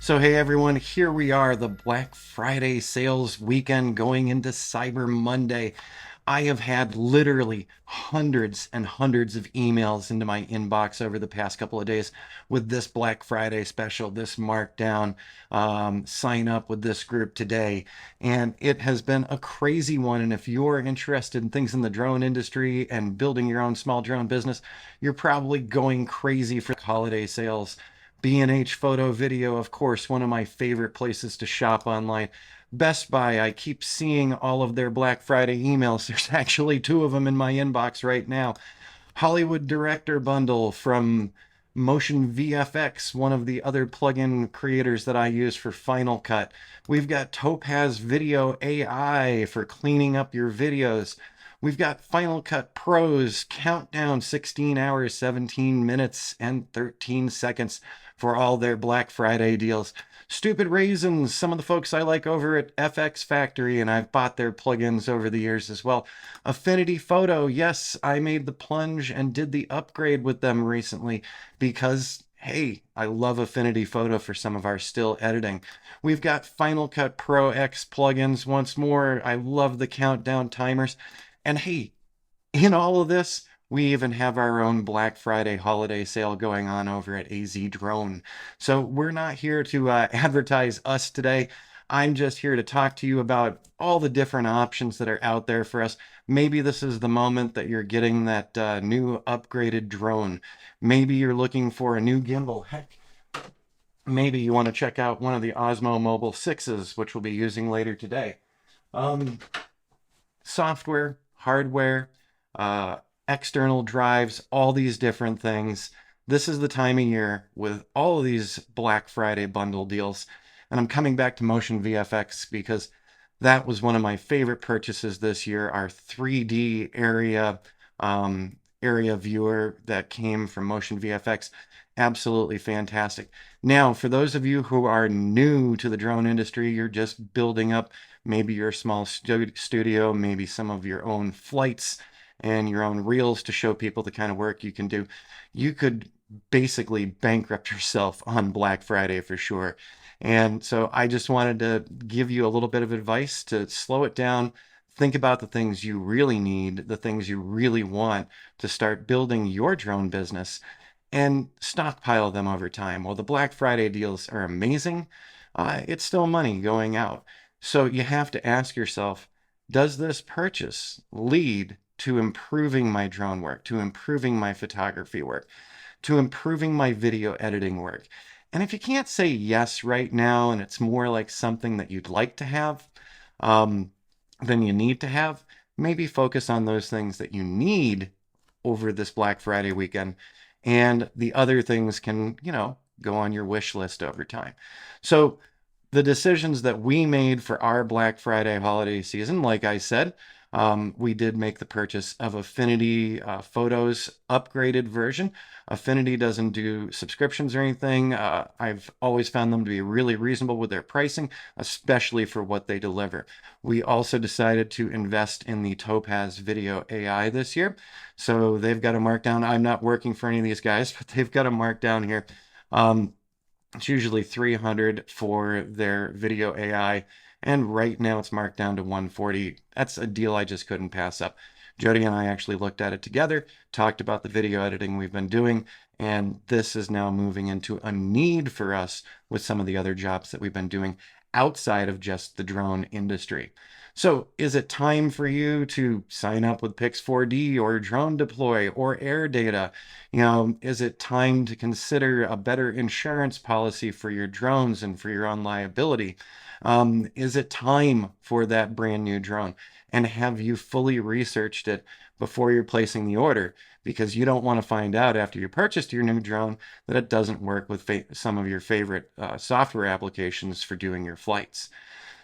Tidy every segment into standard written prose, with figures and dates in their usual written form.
So, hey everyone, here we are, the Black Friday sales weekend going into Cyber Monday. I have had literally hundreds and hundreds of emails into my inbox over the past couple of days with this Black Friday special, this markdown, sign up with this group today. And it has been a crazy one. And if you're interested in things in the drone industry and building your own small drone business, you're probably going crazy for holiday sales. B&H Photo Video, of course, one of my favorite places to shop online. Best Buy, I keep seeing all of their Black Friday emails. There's actually two of them in my inbox right now. Hollywood Director Bundle from Motion VFX, one of the other plugin creators that I use for Final Cut. We've got Topaz Video AI for cleaning up your videos. We've got Final Cut Pro's countdown 16 hours, 17 minutes, and 13 seconds for all their Black Friday deals. Stupid Raisins, some of the folks I like over at FX Factory, and I've bought their plugins over the years as well. Affinity Photo, yes, I made the plunge and did the upgrade with them recently because, hey, I love Affinity Photo for some of our still editing. We've got Final Cut Pro X plugins once more. I love the countdown timers. And hey, in all of this, we even have our own Black Friday holiday sale going on over at AZ Drone. So we're not here to advertise us today. I'm just here to talk to you about all the different options that are out there for us. Maybe this is the moment that you're getting that new upgraded drone. Maybe you're looking for a new gimbal. Heck, maybe you want to check out one of the Osmo Mobile 6s, which we'll be using later today. Um, Software, hardware, uh, external drives, all these different things. This is the time of year with all of these Black Friday bundle deals. And I'm coming back to Motion VFX because that was one of my favorite purchases this year. Our 3D area viewer that came from Motion VFX. Absolutely fantastic. Now, for those of you who are new to the drone industry, you're just building up maybe your small studio, maybe some of your own flights and your own reels to show people the kind of work you can do. You could basically bankrupt yourself on Black Friday for sure. And so I just wanted to give you a little bit of advice to slow it down. Think about the things you really need, the things you really want to start building your drone business and stockpile them over time. While the Black Friday deals are amazing, it's still money going out. So you have to ask yourself, does this purchase lead to improving my drone work, to improving my photography work, to improving my video editing work? And if you can't say yes right now, and it's more like something that you'd like to have than you need to have, maybe focus on those things that you need over this Black Friday weekend. And the other things can, go on your wish list over time. So the decisions that we made for our Black Friday holiday season, like I said, we did make the purchase of Affinity Photo's upgraded version. Affinity doesn't do subscriptions or anything. I've always found them to be really reasonable with their pricing, especially for what they deliver. We also decided to invest in the Topaz Video AI this year. So they've got a markdown. I'm not working for any of these guys, but they've got a markdown here. It's usually 300 for their video AI, and right now it's marked down to 140. That's a deal I just couldn't pass up. Jody and I actually looked at it together, talked about the video editing we've been doing, and this is now moving into a need for us with some of the other jobs that we've been doing outside of just the drone industry. So is it time for you to sign up with Pix4D or Drone Deploy or Air Data? Is it time to consider a better insurance policy for your drones and for your own liability? Is it time for that brand new drone? And have you fully researched it before you're placing the order? Because you don't want to find out after you purchased your new drone that it doesn't work with some of your favorite software applications for doing your flights.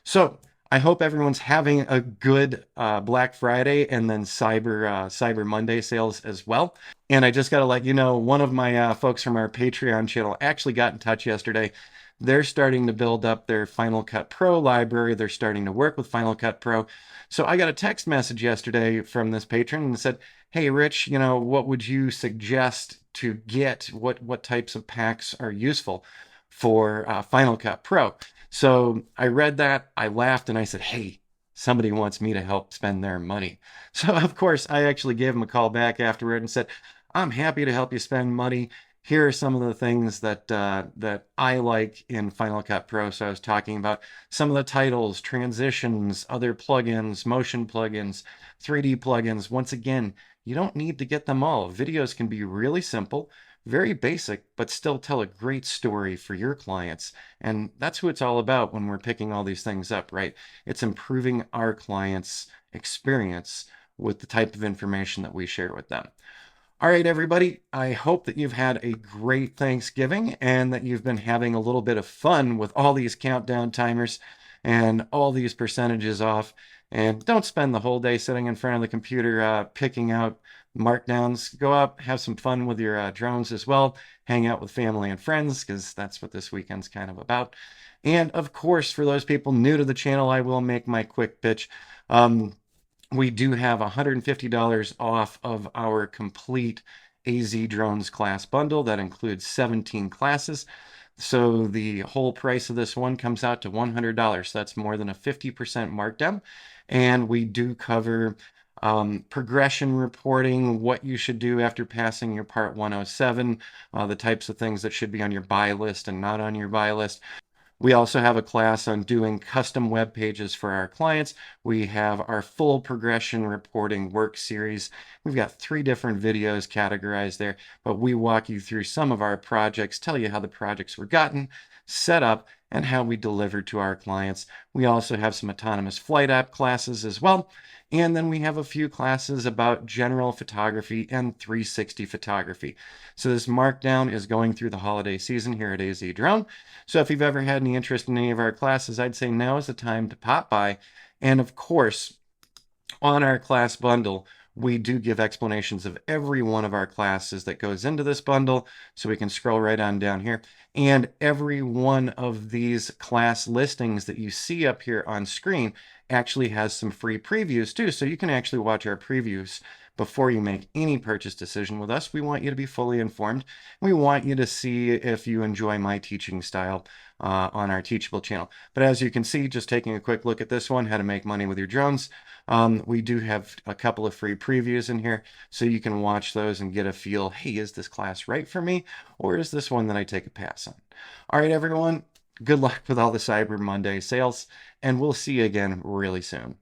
So I hope everyone's having a good Black Friday and then Cyber Monday sales as well. And I just got to let you know, one of my folks from our Patreon channel actually got in touch yesterday. They're starting to build up their Final Cut Pro library. They're starting to work with Final Cut Pro. So I got a text message yesterday from this patron and said, hey, Rich, what would you suggest to get? What types of packs are useful? for Final Cut Pro. So I read that, I laughed, and I said, hey, somebody wants me to help spend their money. So of course, I actually gave him a call back afterward and said, I'm happy to help you spend money. Here are some of the things that I like in Final Cut Pro. So I was talking about some of the titles, transitions, other plugins, motion plugins, 3D plugins. Once again, you don't need to get them all. Videos can be really simple, very basic, but still tell a great story for your clients. And that's who it's all about when we're picking all these things up, right? It's improving our clients' experience with the type of information that we share with them. All right, everybody, I hope that you've had a great Thanksgiving and that you've been having a little bit of fun with all these countdown timers and all these percentages off. And don't spend the whole day sitting in front of the computer picking out markdowns. Go out, have some fun with your drones as well. Hang out with family and friends, because that's what this weekend's kind of about. And of course, for those people new to the channel, I will make my quick pitch. We do have $150 off of our complete AZ Drones class bundle. That includes 17 classes. So the whole price of this one comes out to $100. That's more than a 50% markdown. And we do cover progression reporting, what you should do after passing your Part 107, the types of things that should be on your buy list and not on your buy list. We also have a class on doing custom web pages for our clients. We have our full progression reporting work series. We've got 3 different videos categorized there, but we walk you through some of our projects, tell you how the projects were gotten, set up, and how we deliver to our clients. We also have some autonomous flight app classes as well. And then we have a few classes about general photography and 360 photography. So this markdown is going through the holiday season here at AZ Drone. So if you've ever had any interest in any of our classes, I'd say now is the time to pop by. And of course, on our class bundle, we do give explanations of every one of our classes that goes into this bundle. So we can scroll right on down here. And every one of these class listings that you see up here on screen actually has some free previews too. So you can actually watch our previews before you make any purchase decision with us. We want you to be fully informed. We want you to see if you enjoy my teaching style on our Teachable channel. But as you can see, just taking a quick look at this one, how to make money with your drones, we do have a couple of free previews in here, so you can watch those and get a feel, hey, is this class right for me, or is this one that I take a pass on? All right, everyone, good luck with all the Cyber Monday sales, and we'll see you again really soon.